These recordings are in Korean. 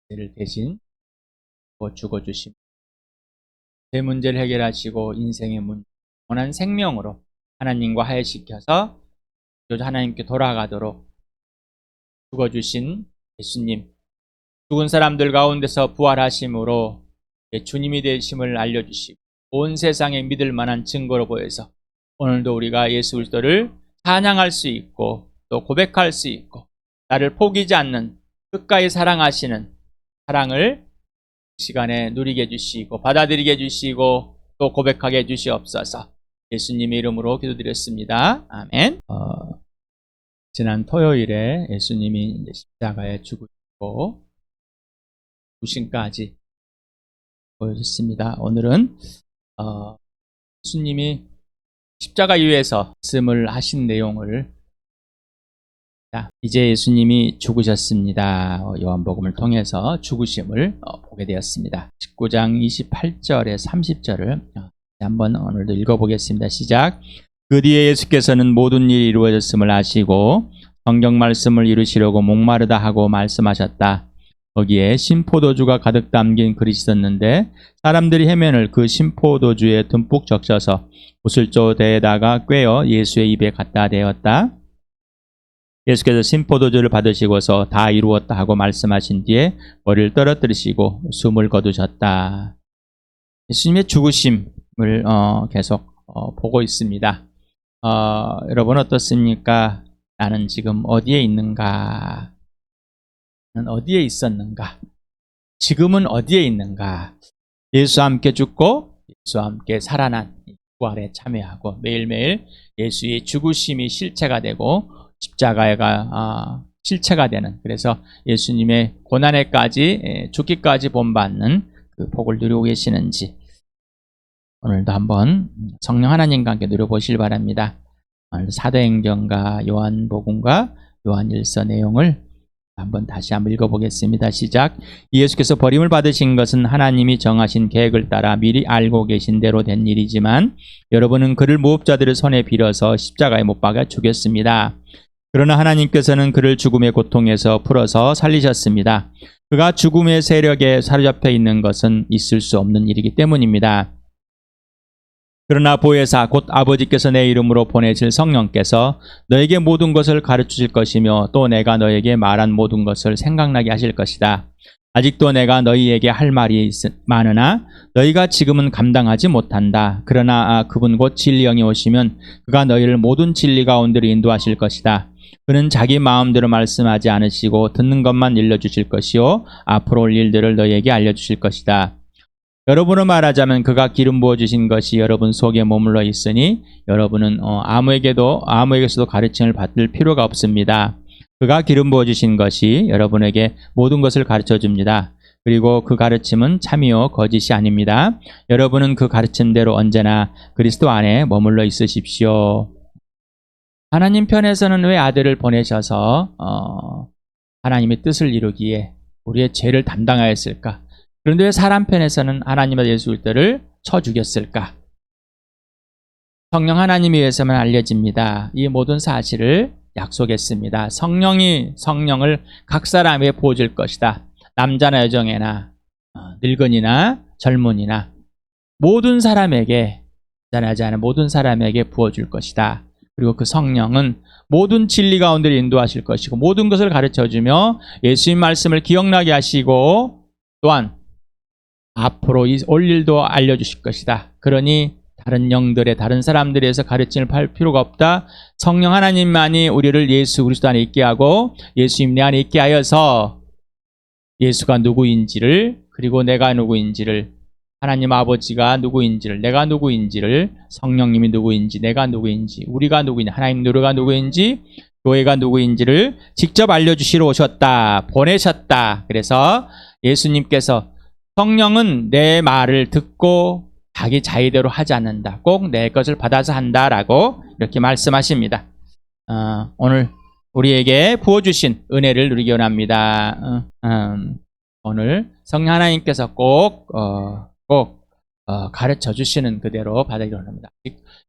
죄를 대신 죽어주심, 제 문제를 해결하시고 인생의 원한 생명으로 하나님과 화해시켜서 하나님께 돌아가도록 죽어주신 예수님, 죽은 사람들 가운데서 부활하심으로 주님이 되심을 알려주시고 온 세상에 믿을 만한 증거로 보여서 오늘도 우리가 예수 그리스도를 찬양할 수 있고 또 고백할 수 있고 나를 포기하지 않는 끝까지 사랑하시는 사랑을 시간에 누리게 해주시고 받아들이게 해주시고 또 고백하게 해주시옵소서. 예수님의 이름으로 기도드렸습니다. 아멘. 지난 토요일에 예수님이 십자가에 죽으시고 부심까지 보여줬습니다. 오늘은 예수님이 십자가 위에서 말씀을 하신 내용을 이제 예수님이 죽으셨습니다. 요한복음을 통해서 죽으심을 보게 되었습니다. 19장 28절에 30절을 한번 오늘도 읽어보겠습니다. 시작. 그 뒤에 예수께서는 모든 일이 이루어졌음을 아시고 성경 말씀을 이루시려고 목마르다 하고 말씀하셨다. 거기에 신포도주가 가득 담긴 그릇이 있었는데 사람들이 해면을 그 신포도주에 듬뿍 적셔서 구슬조대에다가 꿰어 예수의 입에 갖다 대었다. 예수께서 신포도주를 받으시고서 다 이루었다 하고 말씀하신 뒤에 머리를 떨어뜨리시고 숨을 거두셨다. 예수님의 죽으심을 계속 보고 있습니다. 여러분 어떻습니까? 나는 지금 어디에 있는가? 나는 어디에 있었는가? 지금은 어디에 있는가? 예수와 함께 죽고 예수와 함께 살아난 부활에 참여하고 매일매일 예수의 죽으심이 실체가 되고 십자가가 실체가 되는, 그래서 예수님의 고난에까지 죽기까지 본받는 그 복을 누리고 계시는지 오늘도 한번 성령 하나님과 함께 누려보시길 바랍니다. 오늘 사도행전과 요한복음과 요한일서 내용을 한번 다시 한번 읽어보겠습니다. 시작. 예수께서 버림을 받으신 것은 하나님이 정하신 계획을 따라 미리 알고 계신 대로 된 일이지만 여러분은 그를 무법자들의 손에 빌어서 십자가에 못 박아 죽였습니다. 그러나 하나님께서는 그를 죽음의 고통에서 풀어서 살리셨습니다. 그가 죽음의 세력에 사로잡혀 있는 것은 있을 수 없는 일이기 때문입니다. 그러나 보혜사 곧 아버지께서 내 이름으로 보내실 성령께서 너에게 모든 것을 가르치실 것이며 또 내가 너에게 말한 모든 것을 생각나게 하실 것이다. 아직도 내가 너희에게 할 말이 많으나 너희가 지금은 감당하지 못한다. 그러나 그분 곧 진리 영이 오시면 그가 너희를 모든 진리 가운데로 인도하실 것이다. 그는 자기 마음대로 말씀하지 않으시고 듣는 것만 일러주실 것이요 앞으로 올 일들을 너희에게 알려주실 것이다. 여러분으로 말하자면 그가 기름 부어주신 것이 여러분 속에 머물러 있으니 여러분은 아무에게서도 가르침을 받을 필요가 없습니다. 그가 기름 부어주신 것이 여러분에게 모든 것을 가르쳐줍니다. 그리고 그 가르침은 참이요 거짓이 아닙니다. 여러분은 그 가르침대로 언제나 그리스도 안에 머물러 있으십시오. 하나님 편에서는 왜 아들을 보내셔서 하나님의 뜻을 이루기에 우리의 죄를 담당하였을까? 그런데 왜 사람 편에서는 하나님의 예수 그리스도를 쳐 죽였을까? 성령 하나님에 의해서만 알려집니다. 이 모든 사실을 약속했습니다. 성령을 각 사람에게 부어줄 것이다. 남자나 여종이나 늙은이나 젊은이나 모든 사람에게, 자라지 않은 모든 사람에게 부어줄 것이다. 그리고 그 성령은 모든 진리 가운데 인도하실 것이고 모든 것을 가르쳐주며 예수님 말씀을 기억나게 하시고 또한 앞으로 올 일도 알려주실 것이다. 그러니 다른 영들의 다른 사람들에서 가르침을 받을 필요가 없다. 성령 하나님만이 우리를 예수 그리스도 안에 있게 하고 예수님 내 안에 있게 하여서 예수가 누구인지를, 그리고 내가 누구인지를, 하나님 아버지가 누구인지를, 내가 누구인지를, 성령님이 누구인지, 내가 누구인지, 우리가 누구인지, 하나님 누구가 누구인지, 교회가 누구인지를 직접 알려주시러 오셨다. 보내셨다. 그래서 예수님께서 성령은 내 말을 듣고 자기 자의대로 하지 않는다. 꼭 내 것을 받아서 한다라고 이렇게 말씀하십니다. 오늘 우리에게 부어주신 은혜를 누리기 원합니다. 오늘 성령 하나님께서 꼭 가르쳐 주시는 그대로 받아들이기 원합니다.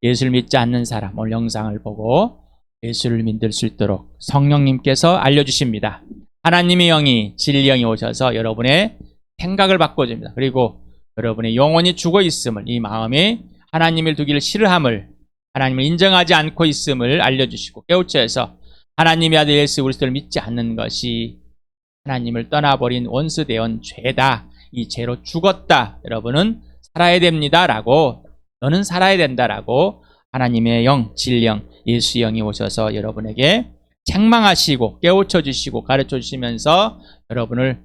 예수를 믿지 않는 사람, 오늘 영상을 보고 예수를 믿을 수 있도록 성령님께서 알려주십니다. 하나님의 영이, 진리 영이 오셔서 여러분의 생각을 바꿔줍니다. 그리고 여러분의 영혼이 죽어 있음을, 이 마음에 하나님을 두기를 싫어함을, 하나님을 인정하지 않고 있음을 알려주시고 깨우쳐 해서 하나님의 아들 예수 그리스도를 믿지 않는 것이 하나님을 떠나버린 원수되온 죄다. 이 죄로 죽었다. 여러분은 살아야 됩니다. 라고, 너는 살아야 된다라고 하나님의 영, 진령, 예수 영이 오셔서 여러분에게 책망하시고 깨우쳐 주시고 가르쳐 주시면서 여러분을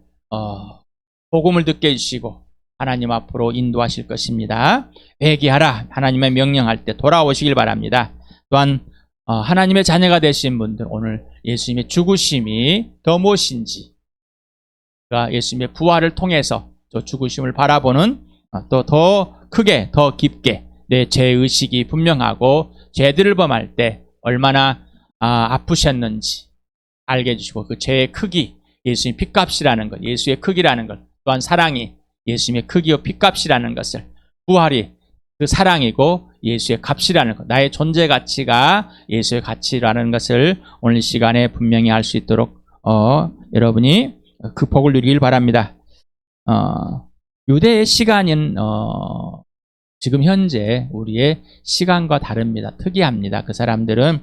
복음을 듣게 해주시고 하나님 앞으로 인도하실 것입니다. 회개하라. 하나님의 명령할 때 돌아오시길 바랍니다. 또한 하나님의 자녀가 되신 분들, 오늘 예수님의 죽으심이 더 무엇인지, 예수님의 부활을 통해서 저 죽으심을 바라보는 또 더 크게, 더 깊게 내 죄의식이 분명하고 죄들을 범할 때 얼마나 아프셨는지 알게 해주시고 그 죄의 크기, 예수님의 핏값이라는 것, 예수의 크기라는 것, 또한 사랑이 예수님의 크기와 핏값이라는 것을, 부활이 그 사랑이고 예수의 값이라는 것, 나의 존재 가치가 예수의 가치라는 것을 오늘 이 시간에 분명히 알 수 있도록 여러분이 그 복을 누리길 바랍니다. 유대의 시간은 지금 현재 우리의 시간과 다릅니다. 특이합니다. 그 사람들은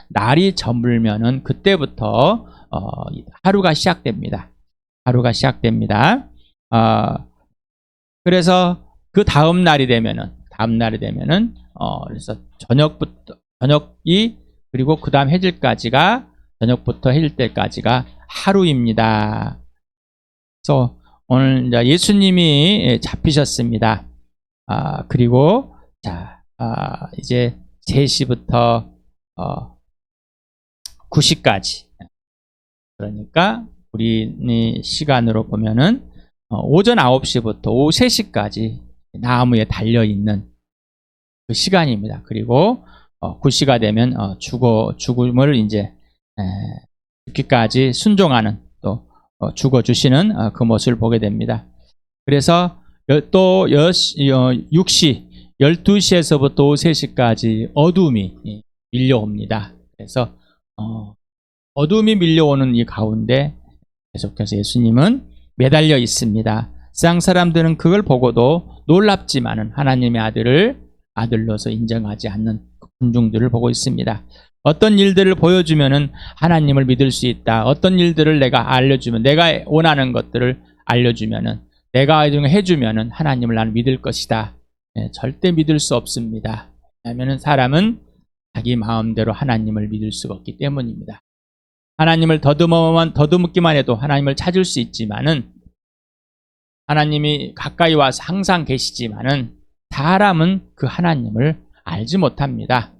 날이 저물면은 그때부터 하루가 시작됩니다. 하루가 시작됩니다. 그래서 그 다음 날이 되면은 그래서 저녁이 그리고 그 다음 해질까지가, 저녁부터 해질 때까지가 하루입니다. 그래서 오늘 이제 예수님이 잡히셨습니다. 그리고 이제 3시부터 9시까지, 그러니까 우리 시간으로 보면은 오전 9시부터 오후 3시까지 나무에 달려있는 그 시간입니다. 그리고 9시가 되면 죽음을 이제 죽기까지 순종하는, 또 죽어주시는 그 모습을 보게 됩니다. 그래서 또 12시에서부터 오후 3시까지 어둠이 밀려옵니다. 그래서 어둠이 밀려오는 이 가운데 계속해서 예수님은 매달려 있습니다. 세상 사람들은 그걸 보고도 놀랍지만은 하나님의 아들로서 인정하지 않는 군중들을 보고 있습니다. 어떤 일들을 보여주면은 하나님을 믿을 수 있다. 어떤 일들을 내가 알려주면, 내가 원하는 것들을 알려주면은, 내가 해주면은 하나님을 나는 믿을 것이다. 절대 믿을 수 없습니다. 왜냐하면은 사람은 자기 마음대로 하나님을 믿을 수가 없기 때문입니다. 하나님을 더듬기만 해도 하나님을 찾을 수 있지만은, 하나님이 가까이 와서 항상 계시지만은 사람은 그 하나님을 알지 못합니다.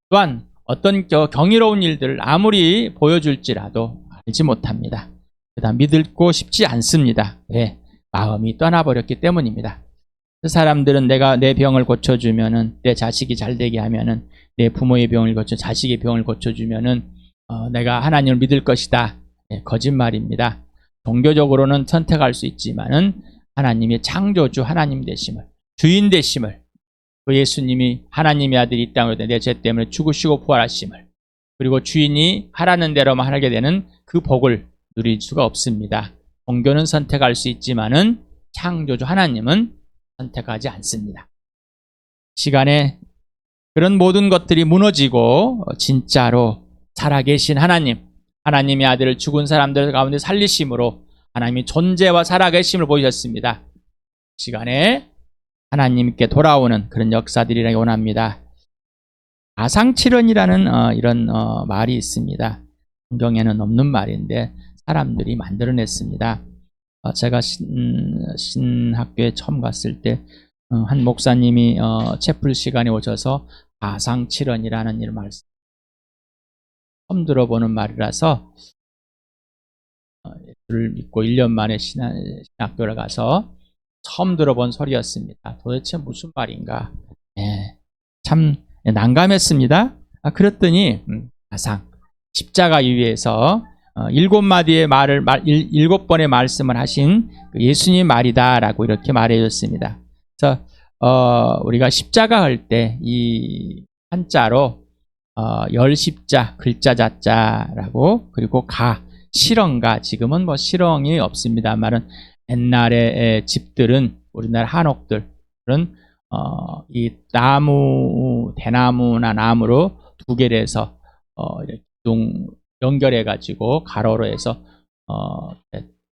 또한 어떤 경이로운 일들을 아무리 보여줄지라도 알지 못합니다. 그다음 믿고 싶지 않습니다. 왜? 마음이 떠나버렸기 때문입니다. 그 사람들은 내가 내 병을 고쳐주면은, 내 자식이 잘되게 하면은, 내 부모의 병을 자식의 병을 고쳐주면은 내가 하나님을 믿을 것이다. 거짓말입니다. 종교적으로는 선택할 수 있지만은 하나님의 창조주 하나님 되심을, 주인 되심을, 그 예수님이 하나님의 아들이 이 땅에 내 죄 때문에 죽으시고 부활하심을, 그리고 주인이 하라는 대로만 하게 되는 그 복을 누릴 수가 없습니다. 종교는 선택할 수 있지만은 창조주 하나님은 선택하지 않습니다. 시간에 그런 모든 것들이 무너지고 진짜로 살아계신 하나님의 아들을 죽은 사람들 가운데 살리심으로 하나님이 존재와 살아계심을 보이셨습니다. 시간에 하나님께 돌아오는 그런 역사들이라기 원합니다. 가상칠언이라는 이런 말이 있습니다. 성경에는 없는 말인데 사람들이 만들어냈습니다. 제가 신학교에 처음 갔을 때 한 목사님이 채플 시간에 오셔서 가상칠언이라는 이런 말씀, 처음 들어보는 말이라서 예수를 믿고 1년 만에 신학교를 가서 처음 들어본 소리였습니다. 도대체 무슨 말인가? 참 난감했습니다. 그랬더니 가상, 십자가 위에서 7마디의 말을 7번의 말씀을 하신 예수님 말이다라고 이렇게 말해줬습니다. 그래서 우리가 십자가 할 때 이 한자로 열십자, 글자 자자라고, 그리고 실형가, 지금은 뭐 실형이 없습니다만은 옛날의 집들은 우리나라 한옥들은 이 나무, 대나무나 나무로 두 개를 해서 이렇게 연결해 가지고 가로로 해서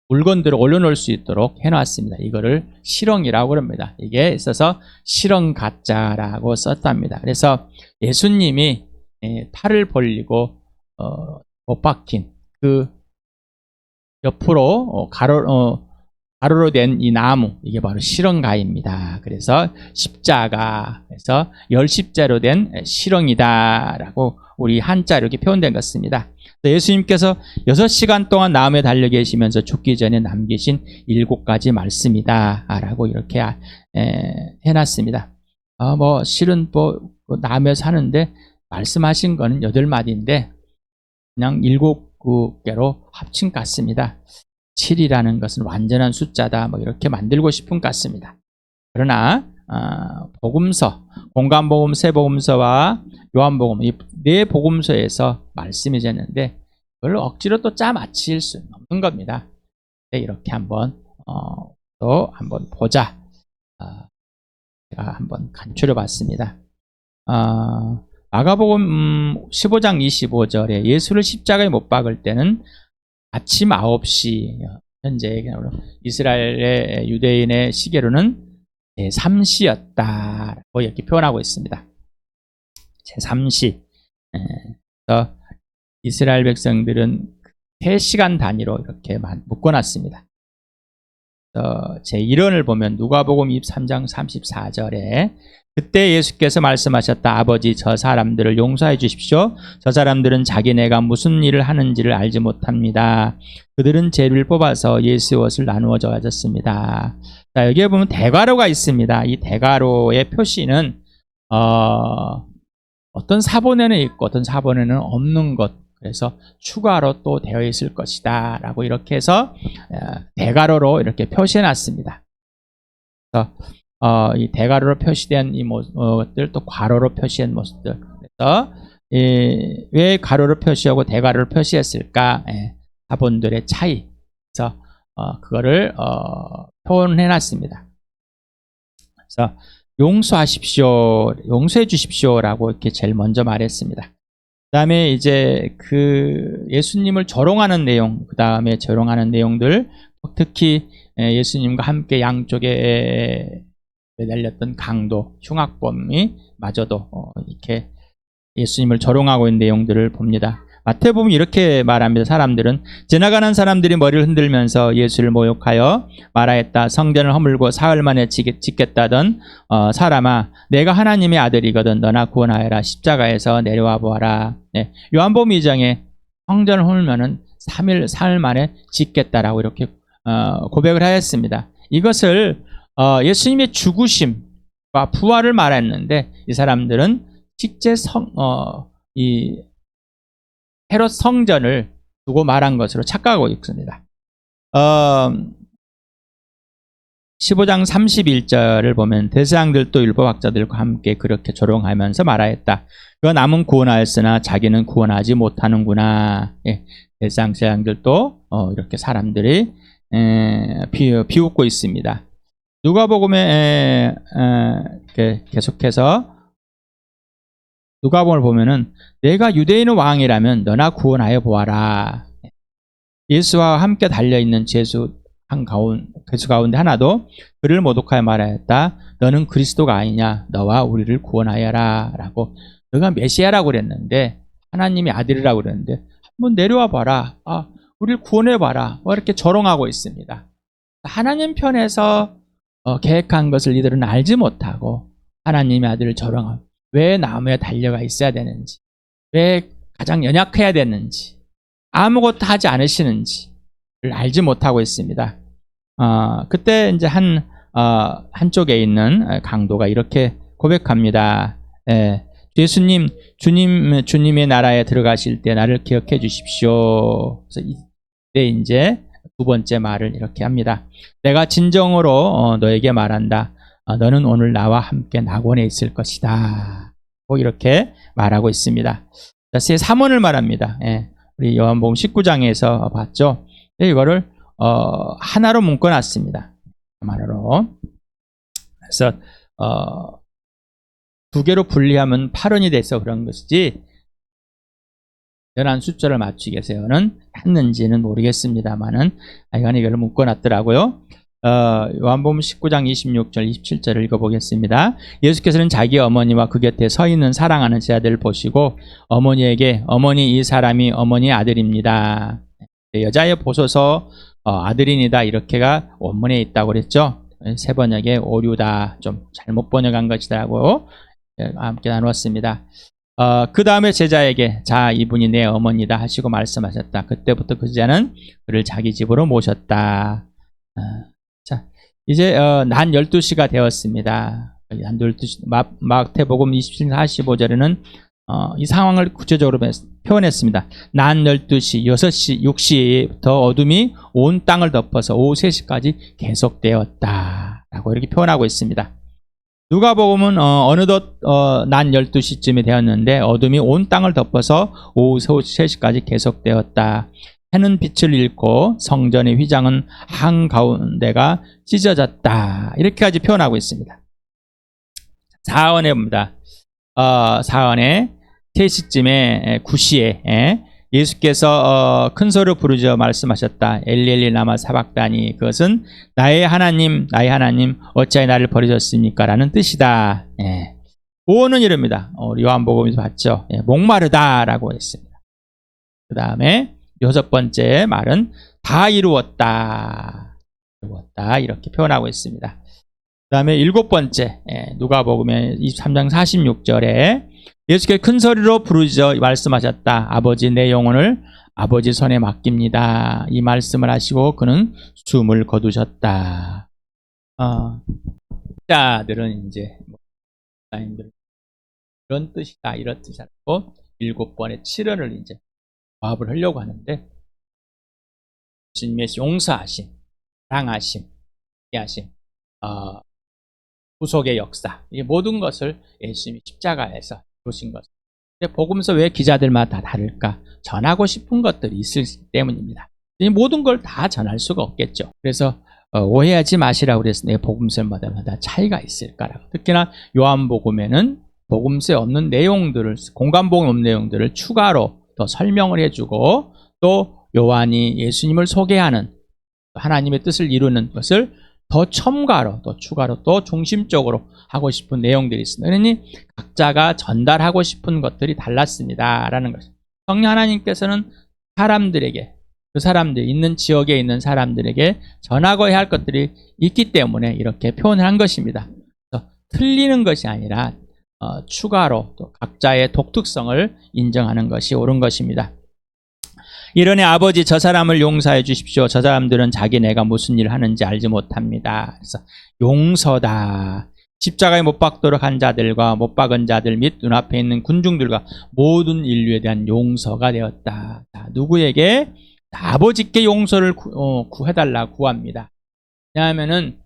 물건들을 올려놓을 수 있도록 해놨습니다. 이거를 실형이라고 합니다. 이게 있어서 실형가자라고 썼답니다. 그래서 예수님이 팔을 벌리고 못 박힌 그 옆으로 가로로 된 이 나무, 이게 바로 실형가입니다. 그래서 십자가, 그래서 열십자로 된 실형이다라고 우리 한자 이렇게 표현된 것입니다. 예수님께서 6시간 동안 나무에 달려 계시면서 죽기 전에 남기신 7가지 말씀이다 라고 이렇게 해놨습니다. 뭐 실은 뭐 나무에 사는데 말씀하신 거는 8마디인데 그냥 7개로 합친 것 같습니다. 7이라는 것은 완전한 숫자다, 뭐 이렇게 만들고 싶은 것 같습니다. 그러나 복음서, 공관복음, 세복음서와 요한복음, 이 네 복음서에서 말씀이 있는데 그걸 억지로 또 짜 맞힐 수는 없는 겁니다. 이렇게 한번 또 한번 보자. 제가 한번 간추려 봤습니다. 마가복음 15장 25절에 예수를 십자가에 못 박을 때는 아침 9시, 현재 이스라엘의 유대인의 시계로는 제3시였다라고 이렇게 표현하고 있습니다. 제3시. 그래서 이스라엘 백성들은 3시간 단위로 이렇게 묶어놨습니다. 제1원을 보면 누가복음 23장 34절에 그때 예수께서 말씀하셨다. 아버지, 저 사람들을 용서해 주십시오. 저 사람들은 자기네가 무슨 일을 하는지를 알지 못합니다. 그들은 재를 뽑아서 예수의 옷을 나누어 줘야겠습니다. 자, 여기에 보면 대가로가 있습니다. 이 대가로의 표시는 어떤 사본에는 있고 어떤 사본에는 없는 것, 그래서 추가로 또 되어 있을 것이다 라고 이렇게 해서 대가로로 이렇게 표시해 놨습니다. 그래서 이 대가로로 표시된 이 것들, 또 괄호로 표시한 모습들. 그래서 왜 가로로 표시하고 대가로를 표시했을까? 사본들의 차이. 그래서 그거를 표현해 놨습니다. 그래서 용서하십시오, 용서해 주십시오라고 이렇게 제일 먼저 말했습니다. 그 다음에 이제 그 예수님을 조롱하는 내용, 그 다음에 조롱하는 내용들, 특히 예수님과 함께 양쪽에 내렸던 강도, 흉악범이 마저도 이렇게 예수님을 조롱하고 있는 내용들을 봅니다. 마태복음 이렇게 말합니다. 사람들은 지나가는 사람들이 머리를 흔들면서 예수를 모욕하여 말하였다. 성전을 허물고 사흘 만에 짓겠다던 사람아, 내가 하나님의 아들이거든 너나 구원하여라. 십자가에서 내려와 보아라. 네. 요한복음 2장에 성전을 허물면은 사흘 만에 짓겠다라고 이렇게 고백을 하였습니다. 이것을 예수님의 죽으심과 부활을 말했는데 이 사람들은 실제 이 헤롯 성전을 두고 말한 것으로 착각하고 있습니다. 15장 31절을 보면 대제사장들도 율법학자들과 함께 그렇게 조롱하면서 말하였다. 그 남은 구원하였으나 자기는 구원하지 못하는구나. 예, 대제사장들도 이렇게 사람들이 비웃고 있습니다. 누가복음에 계속해서 누가복음을 보면은 내가 유대인의 왕이라면 너나 구원하여 보아라. 예수와 함께 달려있는 죄수 가운데 하나도 그를 모독하여 말하였다. 너는 그리스도가 아니냐. 너와 우리를 구원하여라 라고. 너가 메시아라고 그랬는데, 하나님의 아들이라고 그랬는데 한번 내려와 봐라. 우리를 구원해 봐라. 이렇게 조롱하고 있습니다. 하나님 편에서 계획한 것을 이들은 알지 못하고 하나님의 아들을 조롱하고, 왜 나무에 달려가 있어야 되는지, 왜 가장 연약해야 되는지, 아무것도 하지 않으시는지를 알지 못하고 있습니다. 그때 이제 한쪽에 있는 강도가 이렇게 고백합니다. 주님의 나라에 들어가실 때 나를 기억해 주십시오. 그래서 이때 이제 두 번째 말을 이렇게 합니다. 내가 진정으로 너에게 말한다. 너는 오늘 나와 함께 낙원에 있을 것이다. 이렇게 말하고 있습니다. 제 3원을 말합니다. 우리 요한복음 19장에서 봤죠. 이거를 하나로 묶어놨습니다. 하나로. 그래서 두 개로 분리하면 8원이 돼서 그런 것이지 연한 숫자를 맞추기 위해서는 했는지는 모르겠습니다만은 하여간 이걸 묶어놨더라고요. 요한복음 19장 26절 27절을 읽어보겠습니다. 예수께서는 자기 어머니와 그 곁에 서 있는 사랑하는 제자들을 보시고 어머니에게 어머니 이 사람이 어머니의 아들입니다. 여자의 보소서 아들이니다 이렇게가 원문에 있다고 그랬죠. 세 번역에 오류다 좀 잘못 번역한 것이라고 함께 나누었습니다. 그 다음에 제자에게 자 이분이 내 어머니다 하시고 말씀하셨다. 그때부터 그 제자는 그를 자기 집으로 모셨다. 자 이제 난 12시가 되었습니다. 난 12시 마태복음 27장 45절에는 이 상황을 구체적으로 표현했습니다. 난 12시, 6시, 6시부터 어둠이 온 땅을 덮어서 오후 3시까지 계속되었다 라고 이렇게 표현하고 있습니다. 누가복음은 어느덧 난 12시쯤이 되었는데 어둠이 온 땅을 덮어서 오후 3시까지 계속되었다. 해는 빛을 잃고 성전의 휘장은 한가운데가 찢어졌다. 이렇게까지 표현하고 있습니다. 4원에 봅니다. 4원에 3시쯤에 9시에 예수께서 큰 소리로 부르짖어 말씀하셨다. 엘리 라마 사박다니 그것은 나의 하나님 어찌하여 나를 버리셨습니까? 라는 뜻이다. 5원은 이럽니다. 요한복음에서 봤죠. 목마르다 라고 했습니다. 그 다음에 6번째 말은 다 이루었다 이렇게 표현하고 있습니다. 그 다음에 7번째 누가복음의 23장 46절에 예수께서 큰 소리로 부르짖어 말씀하셨다. 아버지 내 영혼을 아버지 손에 맡깁니다. 이 말씀을 하시고 그는 숨을 거두셨다. 자들은 이제 이런 뜻이다 이런 뜻이고 7번의 7원을 이제 조합을 하려고 하는데 주님의 용서하심, 사랑하심, 이해하심, 구속의 역사 이 모든 것을 예수님이 십자가에서 이루신 것. 근데 복음서 왜 기자들마다 다 다를까? 전하고 싶은 것들이 있을 때문입니다. 이 모든 걸 다 전할 수가 없겠죠. 그래서 오해하지 마시라고 그랬어요. 복음서마다 차이가 있을까라고. 특히나 요한복음에는 복음서에 없는 내용들을 공간복음 없는 내용들을 추가로 더 설명을 해주고 또 요한이 예수님을 소개하는 하나님의 뜻을 이루는 것을 더 첨가로 또 추가로 또 중심적으로 하고 싶은 내용들이 있습니다. 그러니 각자가 전달하고 싶은 것들이 달랐습니다 라는 것입니다. 성령 하나님께서는 사람들에게 그 사람들 있는 지역에 있는 사람들에게 전하고 해야 할 것들이 있기 때문에 이렇게 표현을 한 것입니다. 그래서 틀리는 것이 아니라 추가로 또 각자의 독특성을 인정하는 것이 옳은 것입니다. 이러니 아버지 저 사람을 용서해 주십시오. 저 사람들은 자기네가 무슨 일을 하는지 알지 못합니다. 그래서 용서다. 십자가에 못 박도록 한 자들과 못 박은 자들 및 눈앞에 있는 군중들과 모든 인류에 대한 용서가 되었다. 자, 누구에게? 아버지께 용서를 구해달라고 구합니다. 왜냐하면은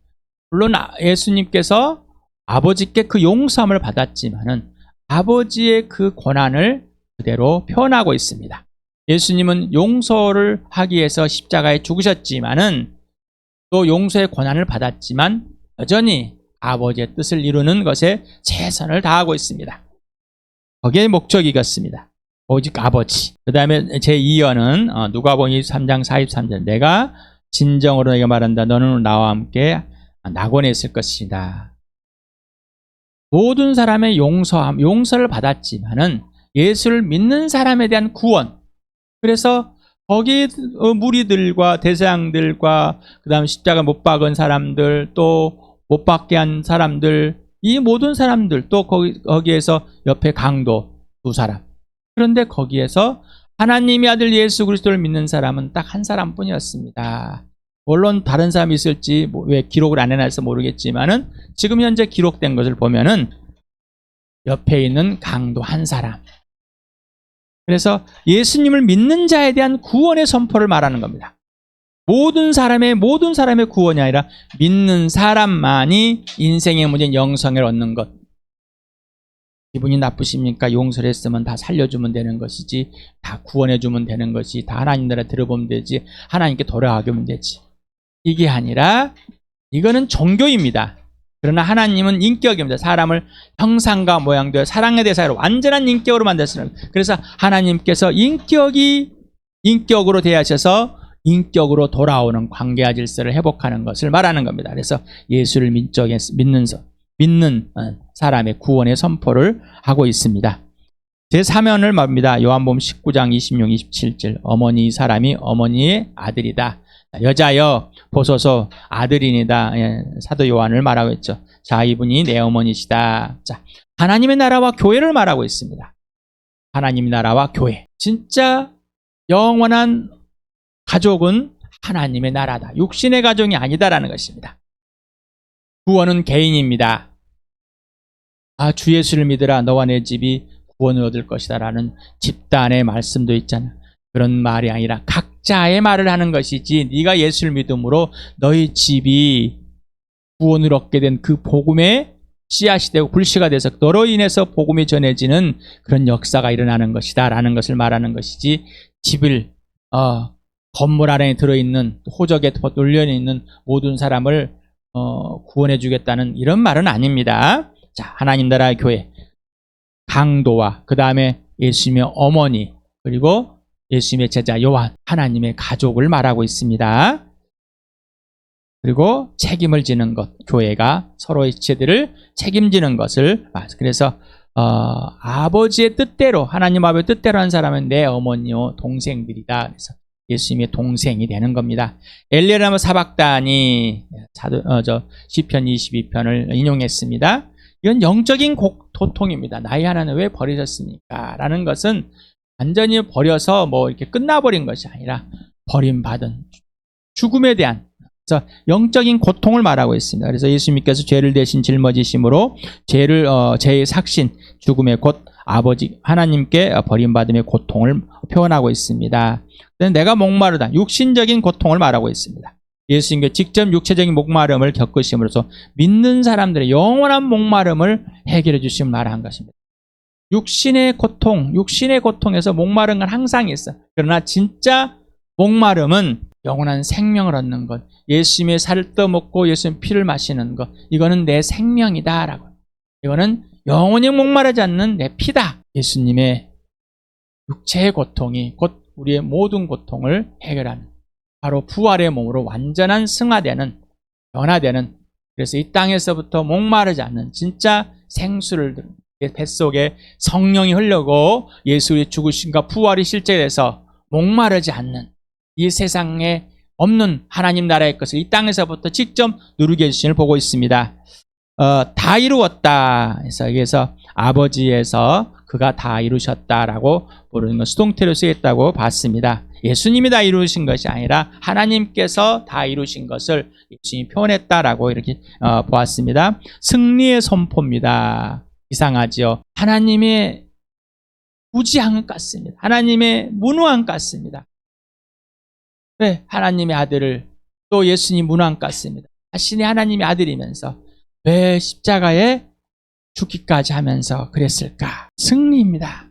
물론 예수님께서 아버지께 그 용서함을 받았지만은 아버지의 그 권한을 그대로 표현하고 있습니다. 예수님은 용서를 하기 위해서 십자가에 죽으셨지만은 또 용서의 권한을 받았지만 여전히 아버지의 뜻을 이루는 것에 최선을 다하고 있습니다. 거기에 목적이겠습니다. 오직 아버지. 그 다음에 제2연은 누가복음 23장 43절 내가 진정으로 내게 말한다. 너는 나와 함께 낙원에 있을 것이다. 모든 사람의 용서를 받았지만은 예수를 믿는 사람에 대한 구원. 그래서 거기 무리들과 대제사장들과 그 다음에 십자가 못 박은 사람들 또 못 박게 한 사람들 이 모든 사람들 또 거기에서 옆에 강도 2사람 그런데 거기에서 하나님의 아들 예수 그리스도를 믿는 사람은 딱 한 사람뿐이었습니다. 물론 다른 사람이 있을지 왜 기록을 안 해놔서 모르겠지만은 지금 현재 기록된 것을 보면은 옆에 있는 강도 1사람. 그래서 예수님을 믿는 자에 대한 구원의 선포를 말하는 겁니다. 모든 사람의 구원이 아니라 믿는 사람만이 인생의 문제인 영생을 얻는 것. 기분이 나쁘십니까? 용서를 했으면 다 살려주면 되는 것이지, 다 구원해주면 되는 것이, 다 하나님 나라 들어보면 되지, 하나님께 돌아가게 하면 되지. 이게 아니라 이거는 종교입니다. 그러나 하나님은 인격입니다. 사람을 형상과 모양대로 사랑의 대상으로 완전한 인격으로 만드셨습니다. 그래서 하나님께서 인격으로 대하셔서 인격으로 돌아오는 관계와 질서를 회복하는 것을 말하는 겁니다. 그래서 예수를 믿는 사람의 구원의 선포를 하고 있습니다. 제3연을 말합니다. 요한복음 19장 26, 27절. 어머니 이 사람이 어머니의 아들이다. 여자여 보소서 아들이니다. 사도 요한을 말하고 있죠. 자, 이분이 내 어머니시다. 자, 하나님의 나라와 교회를 말하고 있습니다. 하나님의 나라와 교회. 진짜 영원한 가족은 하나님의 나라다. 육신의 가정이 아니다라는 것입니다. 구원은 개인입니다. 주 예수를 믿으라 너와 내 집이 구원을 얻을 것이다 라는 집단의 말씀도 있잖아. 그런 말이 아니라 각자의 말을 하는 것이지, 네가 예수를 믿음으로 너희 집이 구원을 얻게 된 그 복음의 씨앗이 되고 불씨가 돼서 너로 인해서 복음이 전해지는 그런 역사가 일어나는 것이다 라는 것을 말하는 것이지, 집을 건물 안에 들어있는 호적에 놀려있는 모든 사람을 구원해 주겠다는 이런 말은 아닙니다. 자, 하나님 나라의 교회 강도와 그 다음에 예수님의 어머니 그리고 예수님의 제자 요한, 하나님의 가족을 말하고 있습니다. 그리고 책임을 지는 것, 교회가 서로의 지체들을 책임지는 것을, 그래서 아버지의 뜻대로, 하나님 아버지의 뜻대로 한 사람은 내 어머니요 동생들이다. 그래서 예수님의 동생이 되는 겁니다. 엘리야라마 사박단이 시편 22편을 인용했습니다. 이건 영적인 고통입니다. 나의 하나님 왜 버리셨습니까? 라는 것은 완전히 버려서 이렇게 끝나버린 것이 아니라 버림받은 죽음에 대한, 그래서 영적인 고통을 말하고 있습니다. 그래서 예수님께서 죄를 대신 짊어지심으로 죄의 삭신, 죽음의 곧 아버지 하나님께 버림받음의 고통을 표현하고 있습니다. 내가 목마르다, 육신적인 고통을 말하고 있습니다. 예수님께 직접 육체적인 목마름을 겪으심으로써 믿는 사람들의 영원한 목마름을 해결해 주심을 말한 것입니다. 육신의 고통에서 목마른 건 항상 있어. 그러나 진짜 목마름은 영원한 생명을 얻는 것, 예수님의 살을 떠먹고 예수님의 피를 마시는 것, 이거는 내 생명이다라고. 이거는 영원히 목마르지 않는 내 피다. 예수님의 육체의 고통이 곧 우리의 모든 고통을 해결하는, 바로 부활의 몸으로 완전한 승화되는, 변화되는, 그래서 이 땅에서부터 목마르지 않는 진짜 생수를 뱃속에 성령이 흐르고 예수의 죽으심과 부활이 실제돼서 목마르지 않는, 이 세상에 없는 하나님 나라의 것을 이 땅에서부터 직접 누리게 해주심을 보고 있습니다. 다 이루었다. 그래서 아버지에서 그가 다 이루셨다라고 부르는 건 수동태로 쓰였다고 봤습니다. 예수님이 다 이루신 것이 아니라 하나님께서 다 이루신 것을 예수님이 표현했다라고 이렇게 보았습니다. 승리의 선포입니다. 이상하죠? 하나님의 무지한 것 같습니다. 하나님의 무능한 것 같습니다. 왜 하나님의 아들을, 또 예수님 무능한 것 같습니다. 자신이 하나님의 아들이면서 왜 십자가에 죽기까지 하면서 그랬을까? 승리입니다.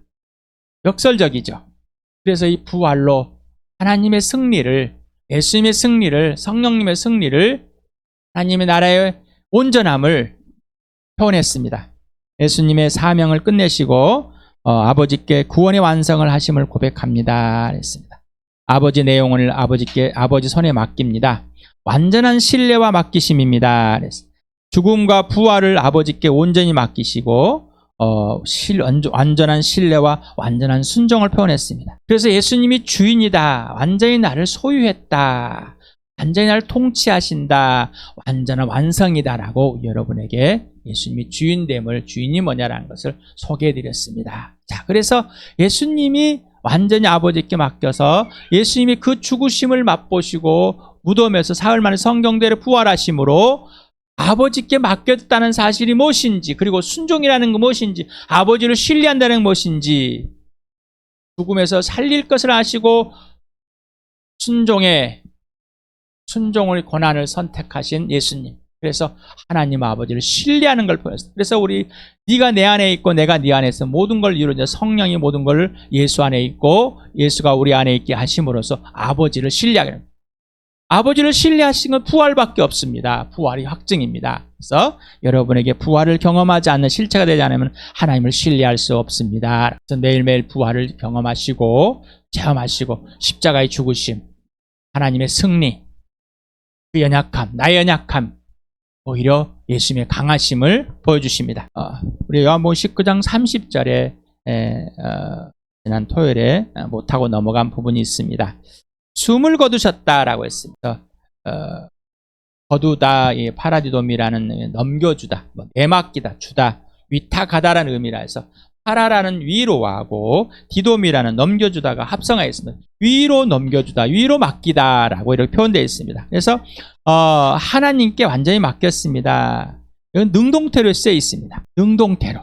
역설적이죠. 그래서 이 부활로 하나님의 승리를, 예수님의 승리를, 성령님의 승리를, 하나님의 나라의 온전함을 표현했습니다. 예수님의 사명을 끝내시고 아버지께 구원의 완성을 하심을 고백합니다. 그랬습니다. 아버지 내용을 아버지 손에 맡깁니다. 완전한 신뢰와 맡기심입니다. 그랬습니다. 죽음과 부활을 아버지께 온전히 맡기시고 완전한 신뢰와 완전한 순종을 표현했습니다. 그래서 예수님이 주인이다, 완전히 나를 소유했다, 완전히 나를 통치하신다, 완전한 완성이다라고 여러분에게 예수님이 주인됨을, 주인이 뭐냐라는 것을 소개해드렸습니다. 자, 그래서 예수님이 완전히 아버지께 맡겨서 예수님이 그 죽으심을 맛보시고 무덤에서 사흘 만에 성경대로 부활하심으로 아버지께 맡겼다는 사실이 무엇인지, 그리고 순종이라는 건 무엇인지, 아버지를 신뢰한다는 건 무엇인지, 죽음에서 살릴 것을 아시고 순종의 권한을 선택하신 예수님, 그래서 하나님 아버지를 신뢰하는 걸 보였어요. 그래서 네가 내 안에 있고 내가 네 안에 있어 모든 걸 이루는 성령이 모든 걸 예수 안에 있고 예수가 우리 안에 있게 하심으로써 아버지를 신뢰하게 됩니다. 아버지를 신뢰하시는 건 부활밖에 없습니다. 부활이 확증입니다. 그래서 여러분에게 부활을 경험하지 않는 실체가 되지 않으면 하나님을 신뢰할 수 없습니다. 그래서 매일매일 부활을 경험하시고 체험하시고 십자가의 죽으심, 하나님의 승리, 그 연약함, 나의 연약함, 오히려 예수님의 강하심을 보여주십니다. 우리 요한복음 19장 30절에 지난 토요일에 못하고 넘어간 부분이 있습니다. 숨을 거두셨다라고 했습니다. 거두다, 파라디돔이라는 넘겨주다, 내맡기다, 주다, 위탁하다라는 의미라 해서 파라라는 위로하고 디돔이라는 넘겨주다가 합성하였습니다. 위로 넘겨주다, 위로 맡기다라고 이렇게 표현되어 있습니다. 그래서 하나님께 완전히 맡겼습니다. 이건 능동태로 쓰여 있습니다. 능동태로.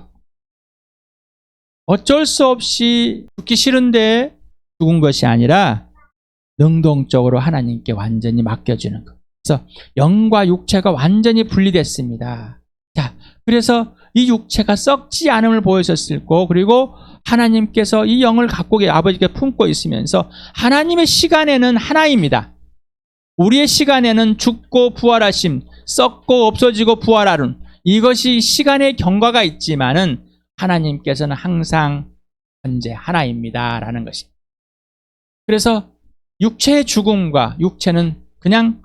어쩔 수 없이 죽기 싫은데 죽은 것이 아니라 능동적으로 하나님께 완전히 맡겨주는 것. 그래서 영과 육체가 완전히 분리됐습니다. 자, 그래서 이 육체가 썩지 않음을 보여줬을 거, 그리고 하나님께서 이 영을 갖고 아버지께 품고 있으면서 하나님의 시간에는 하나입니다. 우리의 시간에는 죽고 부활하심, 썩고 없어지고 부활하는 이것이 시간의 경과가 있지만은 하나님께서는 항상 현재 하나입니다라는 것이. 그래서 육체의 죽음과 육체는 그냥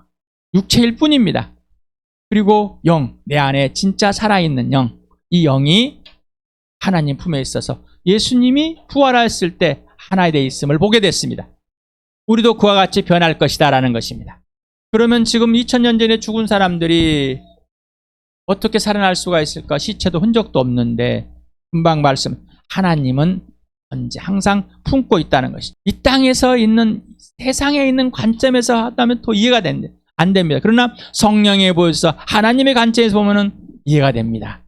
육체일 뿐입니다. 그리고 영, 내 안에 진짜 살아있는 영, 이 영이 하나님 품에 있어서 예수님이 부활했을 때 하나에 대해 있음을 보게 됐습니다. 우리도 그와 같이 변할 것이다 라는 것입니다. 그러면 지금 2000년 전에 죽은 사람들이 어떻게 살아날 수가 있을까? 시체도 흔적도 없는데 금방 말씀, 하나님은 현재 항상 품고 있다는 것이. 이 땅에서 있는, 세상에 있는 관점에서 하다면 또 이해가 안 됩니다. 그러나 성령에 보여서 하나님의 관점에서 보면은 이해가 됩니다.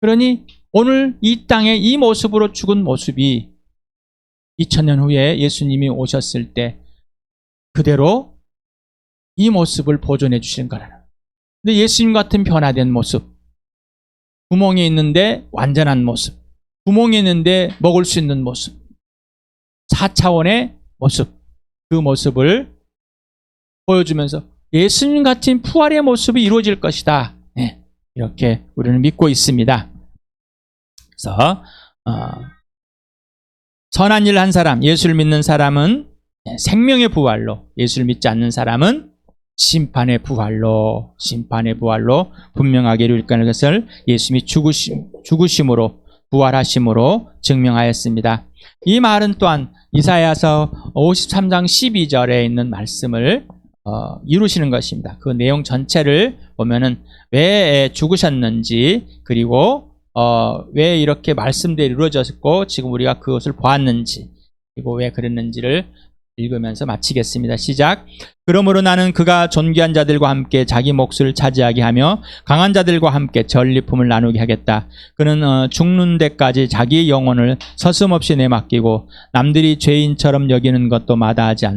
그러니 오늘 이 땅에 이 모습으로 죽은 모습이 2000년 후에 예수님이 오셨을 때 그대로 이 모습을 보존해 주시는 거라는. 근데 예수님 같은 변화된 모습, 구멍이 있는데 완전한 모습, 구멍이 있는데 먹을 수 있는 모습, 4차원의 모습, 그 모습을 보여주면서 예수님 같은 부활의 모습이 이루어질 것이다. 네, 이렇게 우리는 믿고 있습니다. 그래서 선한 일 한 사람, 예수를 믿는 사람은 생명의 부활로, 예수를 믿지 않는 사람은 심판의 부활로 분명하게 이룰 것을 예수님이 죽으심으로 부활하심으로 증명하였습니다. 이 말은 또한 이사야서 53장 12절에 있는 말씀을 이루시는 것입니다. 그 내용 전체를 보면은 왜 죽으셨는지, 그리고 왜 이렇게 말씀대로 이루어졌고 지금 우리가 그것을 보았는지, 그리고 왜 그랬는지를 읽으면서 마치겠습니다. 시작. 그러므로 나는 그가 존귀한 자들과 함께 자기 몫을 차지하게 하며 강한 자들과 함께 전리품을 나누게 하겠다. 그는 죽는 데까지 자기 영혼을 서슴없이 내맡기고 남들이 죄인처럼 여기는 것도 마다하지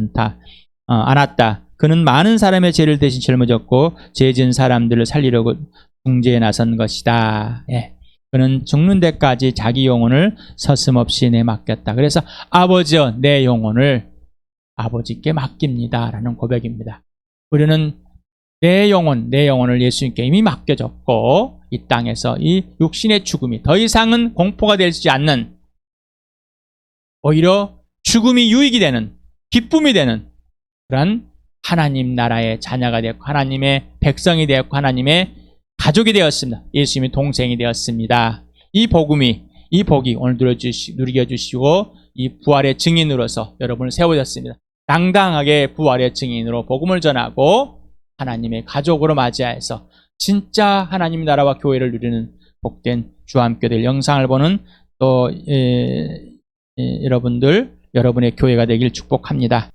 않았다. 그는 많은 사람의 죄를 대신 짊어졌고 죄 지은 사람들을 살리려고 중재에 나선 것이다. 예. 그는 죽는 데까지 자기 영혼을 서슴없이 내맡겼다. 그래서 아버지여, 내 영혼을 아버지께 맡깁니다 라는 고백입니다. 우리는 내 영혼을 예수님께 이미 맡겨졌고 이 땅에서 이 육신의 죽음이 더 이상은 공포가 되지 않는, 오히려 죽음이 유익이 되는, 기쁨이 되는 그런 하나님 나라의 자녀가 되었고 하나님의 백성이 되었고 하나님의 가족이 되었습니다. 예수님의 동생이 되었습니다. 이 복이 오늘 누리게 해주시고 이 부활의 증인으로서 여러분을 세워졌습니다. 당당하게 부활의 증인으로 복음을 전하고 하나님의 가족으로 맞이하여서 진짜 하나님 나라와 교회를 누리는 복된 주와 함께 될 영상을 보는 또 여러분의 교회가 되길 축복합니다.